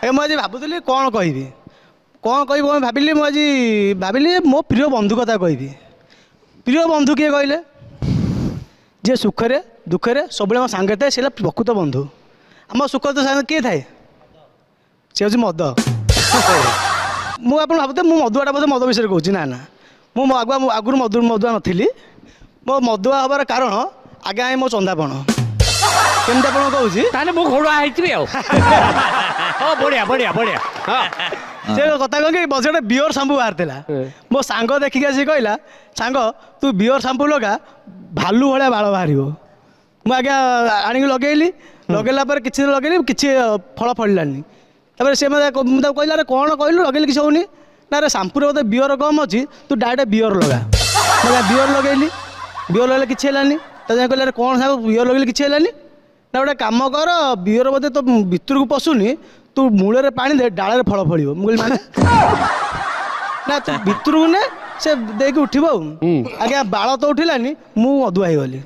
ଆଜ୍ଞା ମୁଁ ଆଜି ଭାବୁଥିଲି କ'ଣ କହିବି ମୁଁ ଭାବିଲି ମୋ ପ୍ରିୟ ବନ୍ଧୁ କଥା କହିବି। ପ୍ରିୟ ବନ୍ଧୁ କିଏ କହିଲେ? ଯିଏ ସୁଖରେ ଦୁଃଖରେ ସବୁବେଳେ ମୋ ସାଙ୍ଗରେ ଥାଏ, ସେ ହେଲା ପ୍ରକୃତ ବନ୍ଧୁ। ଆମ ସୁଖରେ ତ ସାଙ୍ଗରେ କିଏ ଥାଏ? ସେ ହେଉଛି ମଦ। ମୁଁ ଆପଣ ଭାବୁଥିବେ ମୁଁ ମଦୁଆଟା ବୋଧେ ମଦ ବିଷୟରେ କହୁଛି। ନା ନା, ମୁଁ ଆଗରୁ ମଦୁଆ ନଥିଲି। ମୋ ମଦୁଆ ହେବାର କାରଣ ଆଜ୍ଞା ମୋ ଚନ୍ଦାପଣ। କେମିତି ଆପଣଙ୍କୁ କହୁଛି, ତାହେଲେ ମୁଁ ଘୋଡ଼ା ହେଇଥିବି ଆଉ। ହଁ ବଢ଼ିଆ ବଢ଼ିଆ ବଢ଼ିଆ। ସେ କଥା କଣ କି ଗୋଟେ ବିୟର ସାମ୍ପୁ ବାହାରିଥିଲା। ମୋ ସାଙ୍ଗ ଦେଖିକି ଆସି କହିଲା, ସାଙ୍ଗ ତୁ ବିୟର ସାମ୍ପୁ ଲଗା, ଭାଲୁ ଭଳିଆ ବାଳ ବାହାରିବ। ମୁଁ ଆଜ୍ଞା ଆଣିକି ଲଗେଇଲି। ଲଗେଇଲା ପରେ କିଛି ଦିନ ଲଗେଇଲି, କିଛି ଫଳ ଫଳିଲାନି। ତାପରେ ସେ ମୁଁ ତାକୁ କହିଲା, ଆରେ କ'ଣ କହିଲୁ ଲଗେଇଲି କିଛି ହେଉନି। ନା ରେ ସାମ୍ପୁରେ ବୋଧେ ବିୟର କମ୍ ଅଛି, ତୁ ଡାଇରେକ୍ଟ ବିୟର ଲଗା। ମୁଁ ବିୟର ଲଗେଇଲି, ବିୟର ଲଗେଇଲେ କିଛି ହେଲାନି। ତା ଯାଏଁ କହିଲେ, ଆରେ କ'ଣ ସାଙ୍ଗ ବିୟର ଲଗେଇଲେ କିଛି ହେଲାନି। ନା ଗୋଟେ କାମ କର, ବିୟର ବୋଧେ ତ ଭିତରକୁ ପଶୁନି, ତୁ ମୂଳରେ ପାଣି ଦେ, ଡାଳରେ ଫଳ ଫଳିବ। ମୁଁ କହିଲି ମାନେ ନା ତୁ ଭିତରକୁ ନେ, ସେ ଦେଇକି ଉଠିବ ଆଉ। ଆଜ୍ଞା ବାଳ ତ ଉଠିଲାନି, ମୁଁ ମଦୁଆ ହେଇଗଲି।